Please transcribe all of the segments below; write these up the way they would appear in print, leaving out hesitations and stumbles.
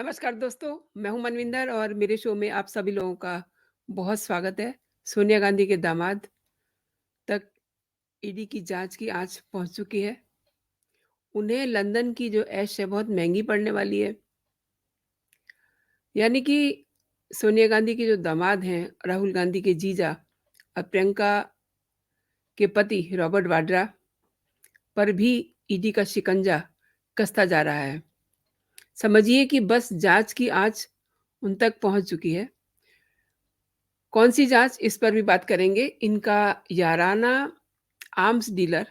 नमस्कार दोस्तों, मैं हूं मनविंदर और मेरे शो में आप सभी लोगों का बहुत स्वागत है। सोनिया गांधी के दामाद तक ईडी की जांच की आंच पहुंच चुकी है। उन्हें लंदन की जो ऐश है बहुत महंगी पड़ने वाली है। यानी कि सोनिया गांधी के जो दामाद हैं, राहुल गांधी के जीजा और प्रियंका के पति रॉबर्ट वाड्रा पर भी ईडी का शिकंजा कसता जा रहा है। समझिए कि बस जांच की आंच उन तक पहुंच चुकी है। कौन सी जांच, इस पर भी बात करेंगे। इनका याराना आर्म्स डीलर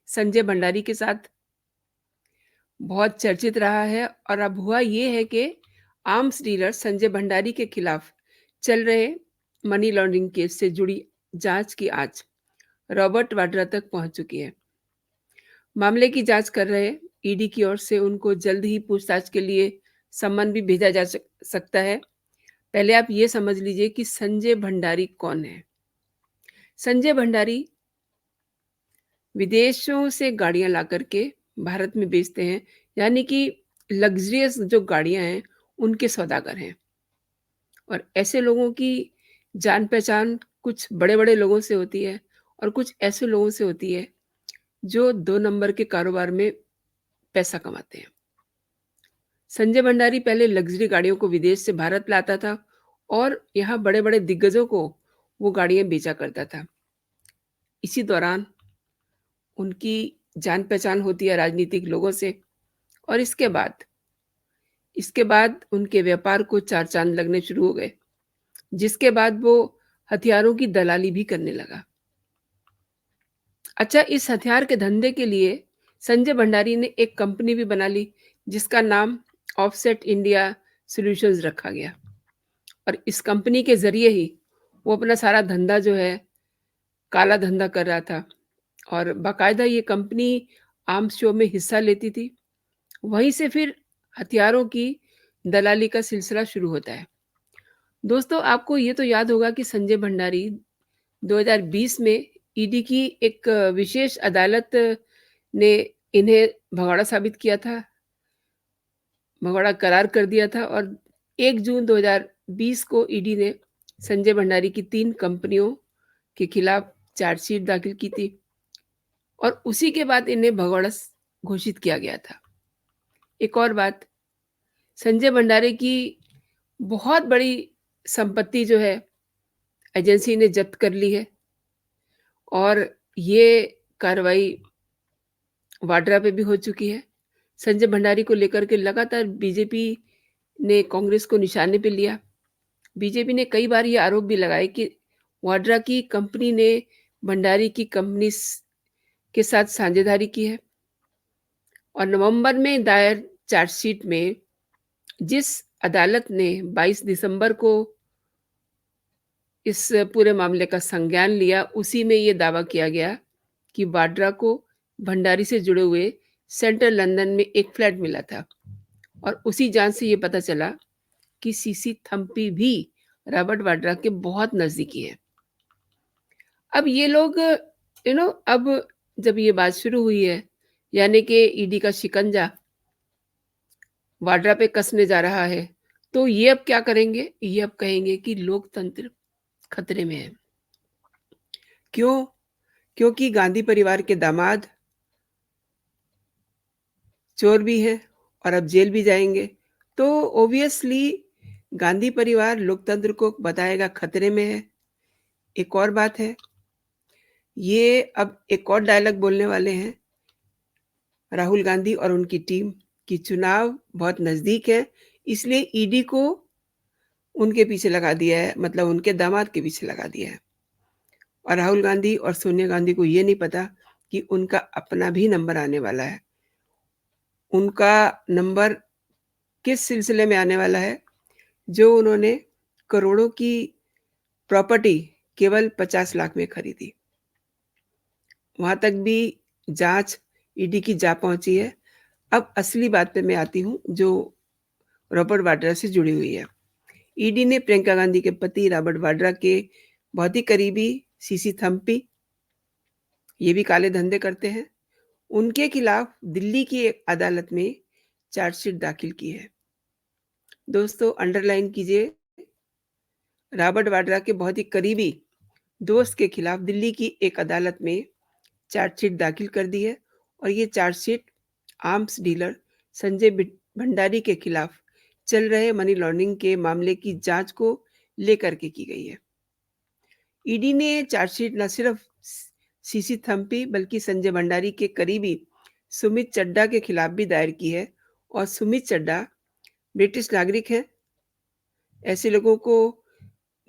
संजय भंडारी के साथ बहुत चर्चित रहा है और अब हुआ ये है कि आर्म्स डीलर संजय भंडारी के खिलाफ चल रहे मनी लॉन्ड्रिंग केस से जुड़ी जांच की आंच रॉबर्ट वाड्रा तक पहुंच चुकी है। मामले की जांच कर रहे ईडी की ओर से उनको जल्द ही पूछताछ के लिए सम्मन भी भेजा जा सकता है। पहले आप ये समझ लीजिए कि संजय भंडारी कौन है। संजय भंडारी विदेशों से गाड़ियां ला करके भारत में बेचते हैं, यानी कि लग्जरियस जो गाड़ियां हैं उनके सौदागर हैं। और ऐसे लोगों की जान पहचान कुछ बड़े बड़े लोगों से होती है और कुछ ऐसे लोगों से होती है जो 2 नंबर के कारोबार में पैसा कमाते हैं। संजय भंडारी पहले लग्जरी गाड़ियों को विदेश से भारत लाता था और यहाँ बड़े बड़े दिग्गजों को वो गाड़ियां बेचा करता था। इसी दौरान उनकी जान पहचान होती है राजनीतिक लोगों से और इसके बाद उनके व्यापार को 4 चांद लगने शुरू हो गए, जिसके बाद वो हथियारों की दलाली भी करने लगा। अच्छा, इस हथियार के धंधे के लिए संजय भंडारी ने एक कंपनी भी बना ली, जिसका नाम ऑफसेट इंडिया सॉल्यूशंस रखा गया। और इस कंपनी के ज़रिए ही वो अपना सारा धंधा जो है, काला धंधा कर रहा था और बाकायदा ये कंपनी आर्म्स शो में हिस्सा लेती थी। वहीं से फिर हथियारों की दलाली का सिलसिला शुरू होता है। दोस्तों, आपको ये तो याद होगा कि संजय भंडारी 2020 में ईडी की एक विशेष अदालत ने इन्हें भगोड़ा साबित किया था, भगोड़ा करार कर दिया था और 1 जून 2020 को ईडी ने संजय भंडारी की 3 कंपनियों के खिलाफ चार्जशीट दाखिल की थी और उसी के बाद इन्हें भगोड़ा घोषित किया गया था। एक और बात, संजय भंडारी की बहुत बड़ी संपत्ति जो है एजेंसी ने जब्त कर ली है और ये कार्रवाई वाड्रा पे भी हो चुकी है। संजय भंडारी को लेकर के लगातार बीजेपी ने कांग्रेस को निशाने पे लिया। बीजेपी ने कई बार ये आरोप भी लगाए कि वाड्रा की कंपनी ने भंडारी की कंपनी के साथ साझेदारी की है। और नवंबर में दायर चार्जशीट में जिस अदालत ने 22 दिसंबर को इस पूरे मामले का संज्ञान लिया, उसी में ये दावा किया गया कि वाड्रा को भंडारी से जुड़े हुए सेंट्रल लंदन में एक फ्लैट मिला था और उसी जांच से ये पता चला कि सीसी थम्पी भी रॉबर्ट वाड्रा के बहुत नजदीकी है। अब ये लोग अब जब ये बात शुरू हुई है, यानी कि ईडी का शिकंजा वाड्रा पे कसने जा रहा है, तो ये अब क्या करेंगे? ये अब कहेंगे कि लोकतंत्र खतरे में है। क्यों? क्योंकि गांधी परिवार के दामाद चोर भी हैं और अब जेल भी जाएंगे, तो ऑब्वियसली गांधी परिवार लोकतंत्र को बताएगा खतरे में है। एक और बात है, ये अब एक और डायलॉग बोलने वाले हैं राहुल गांधी और उनकी टीम की चुनाव बहुत नजदीक है, इसलिए ईडी को उनके पीछे लगा दिया है, मतलब उनके दामाद के पीछे लगा दिया है। और राहुल गांधी और सोनिया गांधी को ये नहीं पता कि उनका अपना भी नंबर आने वाला है। उनका नंबर किस सिलसिले में आने वाला है? जो उन्होंने करोड़ों की प्रॉपर्टी केवल 50 लाख में खरीदी। वहां तक भी जांच ईडी की जा पहुंची है। अब असली बात पे मैं आती हूँ जो रॉबर्ट वाड्रा से जुड़ी हुई है। ईडी ने प्रियंका गांधी के पति रॉबर्ट वाड्रा के बहुत ही करीबी सीसी थम्पी, ये भी काले धंधे करते हैं, उनके खिलाफ दिल्ली की एक अदालत में चार्जशीट दाखिल की है। दोस्तों अंडरलाइन कीजिए, रॉबर्ट वाड्रा के बहुत ही करीबी दोस्त के खिलाफ दिल्ली की एक अदालत में चार्जशीट दाखिल कर दी है और ये chargesheet arms dealer Sanjay Bhandari के खिलाफ चल रहे मनी लॉन्ड्रिंग के मामले की जांच को लेकर के की गई है। ईडी ने चार्जशीट न सिर्फ सीसी थम्पी बल्कि संजय भंडारी के करीबी सुमित चड्डा के खिलाफ भी दायर की है और सुमित चड्डा ब्रिटिश नागरिक हैं। ऐसे लोगों को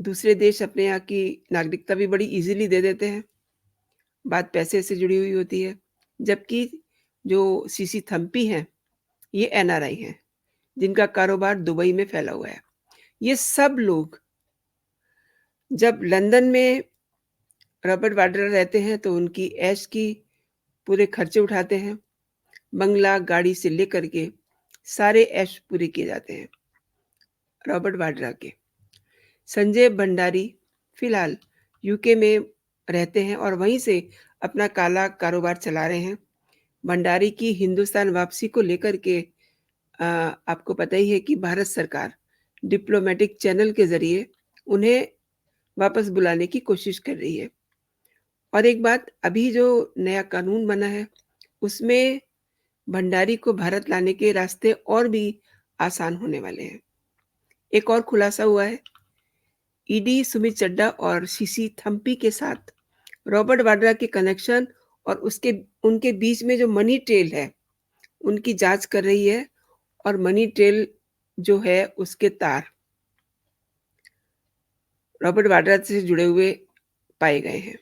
दूसरे देश अपने यहाँ की नागरिकता भी बड़ी इजीली दे देते हैं। बात पैसे से जुड़ी हुई होती है। जबकि जो सीसी थम्पी हैं, ये एनआरआई हैं, जिनका कारोबार दुबई में फैला हुआ है। ये सब लोग जब लंदन में रॉबर्ट वाड्रा रहते हैं तो उनकी ऐश की पूरे खर्चे उठाते हैं। बंगला, गाड़ी से लेकर के सारे ऐश पूरे किए जाते हैं रॉबर्ट वाड्रा के। संजय भंडारी फिलहाल यूके में रहते हैं और वहीं से अपना काला कारोबार चला रहे हैं। भंडारी की हिंदुस्तान वापसी को लेकर के आपको पता ही है कि भारत सरकार डिप्लोमेटिक चैनल के ज़रिए उन्हें वापस बुलाने की कोशिश कर रही है। और एक बात, अभी जो नया कानून बना है, उसमें भंडारी को भारत लाने के रास्ते और भी आसान होने वाले हैं। एक और खुलासा हुआ है, ईडी सुमित चड्डा और सीसी थम्पी के साथ रॉबर्ट वाड्रा के कनेक्शन और उनके बीच में जो मनी ट्रेल है, उनकी जांच कर रही है और मनी ट्रेल जो है उसके तार रॉबर्ट वाड्रा से जुड़े हुए पाए गए हैं।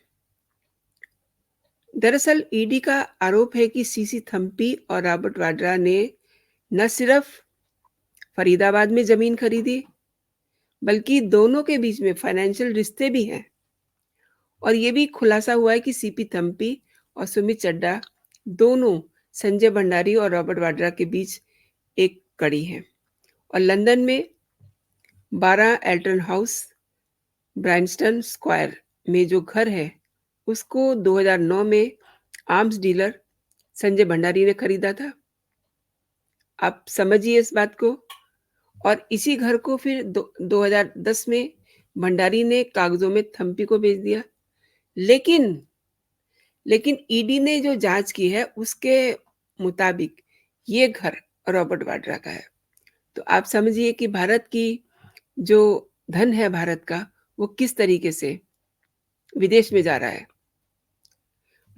दरअसल ईडी का आरोप है कि सीसी थम्पी और रॉबर्ट वाड्रा ने न सिर्फ फरीदाबाद में जमीन खरीदी, बल्कि दोनों के बीच में फाइनेंशियल रिश्ते भी हैं। और ये भी खुलासा हुआ है कि सीपी थम्पी और सुमित चड्डा दोनों संजय भंडारी और रॉबर्ट वाड्रा के बीच एक कड़ी है। और लंदन में 12 एल्टन हाउस ब्राइंस्टन स्क्वायर में जो घर है, उसको 2009 में आर्म्स डीलर संजय भंडारी ने खरीदा था। आप समझिए इस बात को। और इसी घर को फिर 2010 में भंडारी ने कागजों में थम्पी को बेच दिया। लेकिन ईडी ने जो जांच की है उसके मुताबिक ये घर रॉबर्ट वाड्रा का है। तो आप समझिए कि भारत की जो धन है भारत का, वो किस तरीके से विदेश में जा रहा है।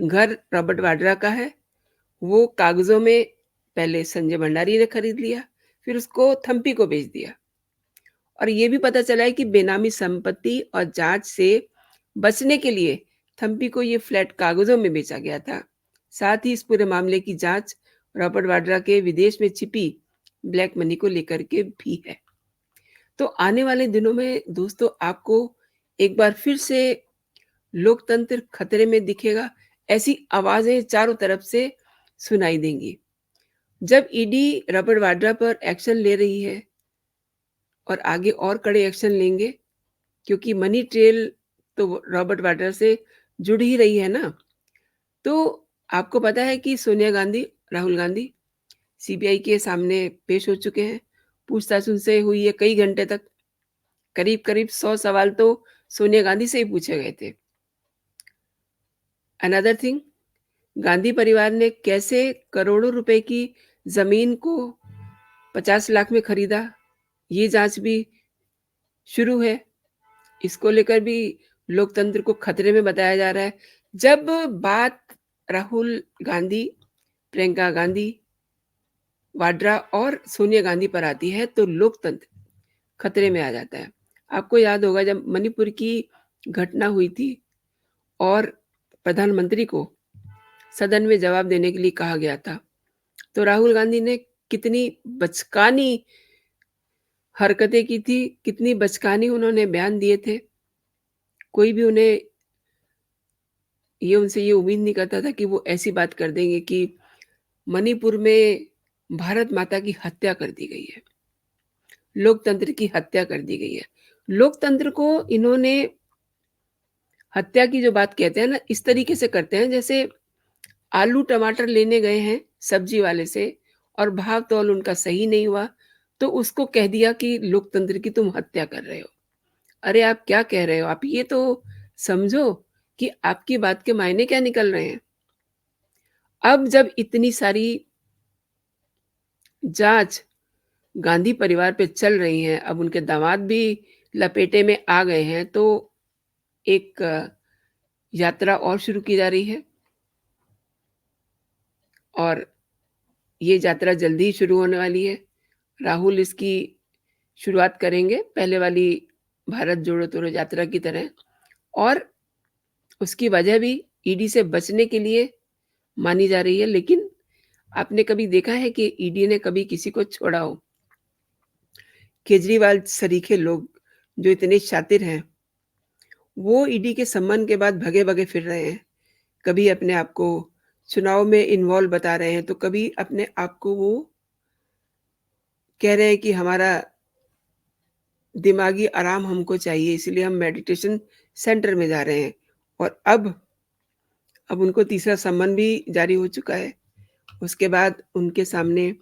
घर रॉबर्ट वाड्रा का है, वो कागजों में पहले संजय भंडारी ने खरीद लिया, फिर उसको थम्पी को बेच दिया। और ये भी पता चला है कि बेनामी संपत्ति और जांच से बचने के लिए थम्पी को ये फ्लैट कागजों में बेचा गया था। साथ ही इस पूरे मामले की जांच रॉबर्ट वाड्रा के विदेश में छिपी ब्लैक मनी को लेकर के भी है। तो आने वाले दिनों में दोस्तों आपको एक बार फिर से लोकतंत्र खतरे में दिखेगा। ऐसी आवाजें चारों तरफ से सुनाई देंगी। जब ईडी रॉबर्ट वाड्रा पर एक्शन ले रही है और आगे और कड़े एक्शन लेंगे, क्योंकि मनी ट्रेल तो रॉबर्ट वाड्रा से जुड़ ही रही है ना। तो आपको पता है कि सोनिया गांधी, राहुल गांधी सीबीआई के सामने पेश हो चुके हैं। पूछताछ उनसे हुई है कई घंटे तक। करीब-करीब 100 सवाल तो सोनिया गांधी से ही पूछे गए थे। अनदर थिंग, गांधी परिवार ने कैसे करोड़ों रुपए की जमीन को 50 लाख में खरीदा, ये जांच भी शुरू है। इसको लेकर भी लोकतंत्र को खतरे में बताया जा रहा है। जब बात राहुल गांधी, प्रियंका गांधी, वाड्रा और सोनिया गांधी पर आती है तो लोकतंत्र खतरे में आ जाता है। आपको याद होगा जब मणिपुर की घटना हुई थी और प्रधानमंत्री को सदन में जवाब देने के लिए कहा गया था, तो राहुल गांधी ने कितनी बचकानी हरकतें की थी, कितनी बचकानी उन्होंने बयान दिए थे। कोई भी उनसे ये उम्मीद नहीं करता था कि वो ऐसी बात कर देंगे कि मणिपुर में भारत माता की हत्या कर दी गई है, लोकतंत्र की हत्या कर दी गई है। लोकतंत्र को इन्होंने हत्या की जो बात कहते हैं ना, इस तरीके से करते हैं जैसे आलू टमाटर लेने गए हैं सब्जी वाले से और भाव तौल उनका सही नहीं हुआ, तो उसको कह दिया कि लोकतंत्र की तुम हत्या कर रहे हो। अरे आप क्या कह रहे हो? आप ये तो समझो कि आपकी बात के मायने क्या निकल रहे हैं। अब जब इतनी सारी जाँच गांधी परिवार पे चल रही हैं, अब उनके दामाद भी लपेटे में आ गए हैं, तो एक यात्रा और शुरू की जा रही है और ये यात्रा जल्दी ही शुरू होने वाली है। राहुल इसकी शुरुआत करेंगे, पहले वाली भारत जोड़ो तोड़ो यात्रा की तरह और उसकी वजह भी ईडी से बचने के लिए मानी जा रही है। लेकिन आपने कभी देखा है कि ईडी ने कभी किसी को छोड़ा हो? केजरीवाल सरीखे लोग जो इतने शातिर हैं, वो ईडी के सम्मन के बाद भगे-भगे फिर रहे हैं। कभी अपने आप को चुनाव में इन्वॉल्व बता रहे हैं, तो कभी अपने आप को वो कह रहे हैं कि हमारा दिमागी आराम हमको चाहिए, इसलिए हम मेडिटेशन सेंटर में जा रहे हैं और अब उनको तीसरा सम्मन भी जारी हो चुका है। उसके बाद उनके सामने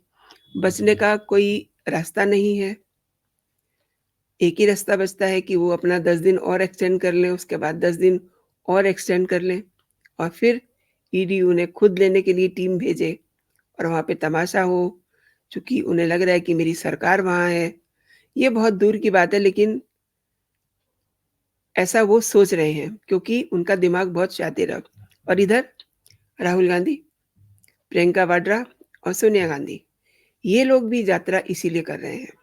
बचने का कोई रास्ता नहीं है। एक ही रास्ता बचता है कि वो अपना 10 दिन और एक्सटेंड कर लें, उसके बाद 10 दिन और एक्सटेंड कर लें और फिर ईडी उन्हें खुद लेने के लिए टीम भेजे और वहाँ पे तमाशा हो, चूँकि उन्हें लग रहा है कि मेरी सरकार वहाँ है। ये बहुत दूर की बात है, लेकिन ऐसा वो सोच रहे हैं क्योंकि उनका दिमाग बहुत शातिर है। और इधर राहुल गांधी, प्रियंका वाड्रा और सोनिया गांधी, ये लोग भी यात्रा इसीलिए कर रहे हैं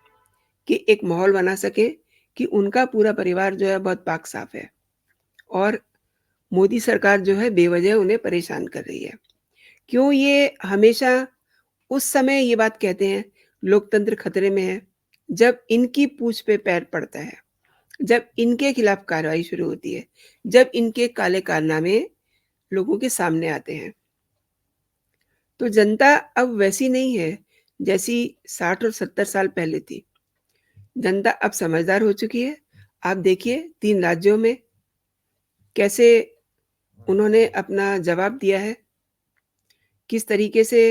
कि एक माहौल बना सकें कि उनका पूरा परिवार जो है बहुत पाक-साफ है और मोदी सरकार जो है बेवजह उन्हें परेशान कर रही है। क्यों ये हमेशा उस समय ये बात कहते हैं, लोकतंत्र खतरे में है, जब इनकी पूँछ पे पैर पड़ता है, जब इनके खिलाफ कार्रवाई शुरू होती है, जब इनके काले कारनामे लोगों के सामने आते हैं। तो जनता अब वैसी नहीं है, जैसी 60 और 70 साल पहले थी। जनता अब समझदार हो चुकी है। आप देखिए 3 राज्यों में कैसे उन्होंने अपना जवाब दिया है, किस तरीके से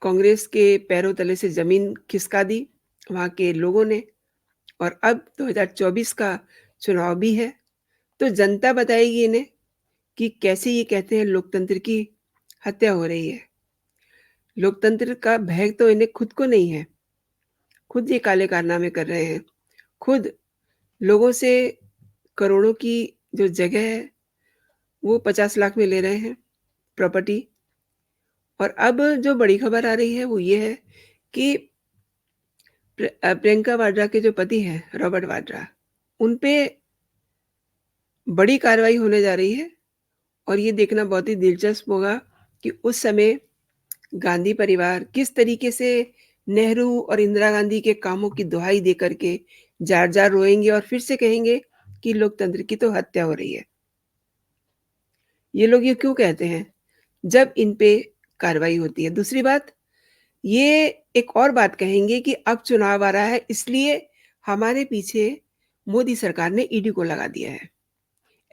कांग्रेस के पैरों तले से ज़मीन खिसका दी वहाँ के लोगों ने और अब 2024 का चुनाव भी है, तो जनता बताएगी इन्हें कि कैसे ये कहते हैं लोकतंत्र की हत्या हो रही है। लोकतंत्र का भय तो इन्हें खुद को नहीं है, खुद ये काले कारनामे कर रहे हैं, खुद लोगों से करोड़ों की जो जगह है, वो 50 लाख में ले रहे हैं प्रॉपर्टी। और अब जो बड़ी खबर आ रही है वो ये है कि प्रियंका वाड्रा के जो पति हैं रॉबर्ट वाड्रा, उन पे बड़ी कार्रवाई होने जा रही है और ये देखना बहुत ही दिलचस्प होगा कि उस समय गांधी परिवार किस तरीके से नेहरू और इंदिरा गांधी के कामों की दुहाई दे करके जार-जार रोएँगे और फिर से कहेंगे कि लोकतंत्र की तो हत्या हो रही है। ये लोग ये क्यों कहते हैं? जब इन पे कार्रवाई होती है। दूसरी बात, ये एक और बात कहेंगे कि अब चुनाव आ रहा है इसलिए हमारे पीछे मोदी सरकार ने ईडी को लगा दिया है।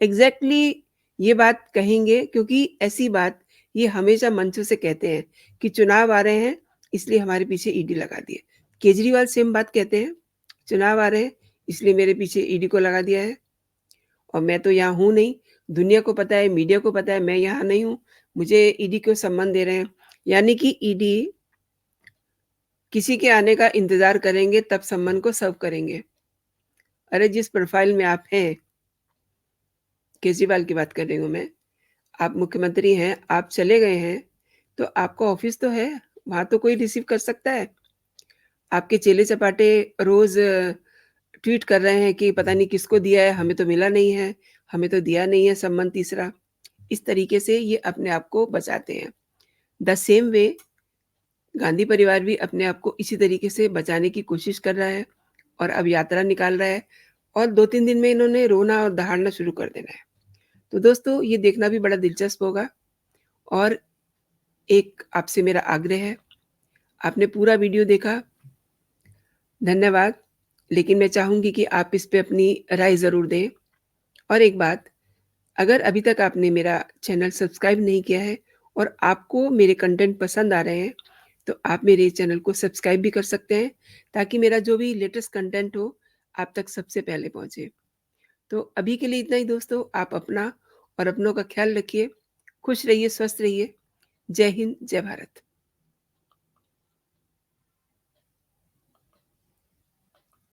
एग्ज़ैक्टली ये बात कहेंगे क्योंकि ऐसी बात ये हमेशा मंचों से कहते हैं कि चुनाव आ रहे हैं इसलिए हमारे पीछे ईडी लगा दिए। केजरीवाल सेम बात कहते हैं, चुनाव आ रहे हैं इसलिए मेरे पीछे ईडी को लगा दिया है और मैं तो यहाँ हूँ नहीं, दुनिया को पता है, मीडिया को पता है मैं यहाँ नहीं हूँ, मुझे ईडी क्यों सम्मन दे रहे हैं। यानी कि ईडी किसी के आने का इंतज़ार करेंगे तब सम्मन को सर्व करेंगे। अरे जिस प्रोफ़ाइल में आप हैं, केजरीवाल की बात कर रही हूँ मैं, आप मुख्यमंत्री हैं, आप चले गए हैं, तो आपका ऑफ़िस तो है, वहाँ तो कोई रिसीव कर सकता है। आपके चेले-चपाटे रोज़ ट्वीट कर रहे हैं कि पता नहीं किसको दिया है, हमें तो मिला नहीं है, हमें तो दिया नहीं है सम्मन तीसरा। इस तरीके से ये अपने आप को बचाते हैं। द सेम वे गांधी परिवार भी अपने आप को इसी तरीके से बचाने की कोशिश कर रहा है और अब यात्रा निकाल रहा है और 2-3 दिन में इन्होंने रोना और दहाड़ना शुरू कर देना है। तो दोस्तों ये देखना भी बड़ा दिलचस्प होगा और एक आपसे मेरा आग्रह है, आपने पूरा वीडियो देखा, धन्यवाद। लेकिन मैं चाहूँगी कि आप इस पे अपनी राय ज़रूर दें और एक बात, अगर अभी तक आपने मेरा चैनल सब्सक्राइब नहीं किया है और आपको मेरे कंटेंट पसंद आ रहे हैं, तो आप मेरे चैनल को सब्सक्राइब भी कर सकते हैं, ताकि मेरा जो भी लेटेस्ट कंटेंट हो, आप तक सबसे पहले पहुँचे। तो अभी के लिए इतना ही दोस्तों, आप अपना और अपनों का ख़्याल रखिए। खुश रहिए, स्वस्थ रहिए। जय हिंद, जय भारत।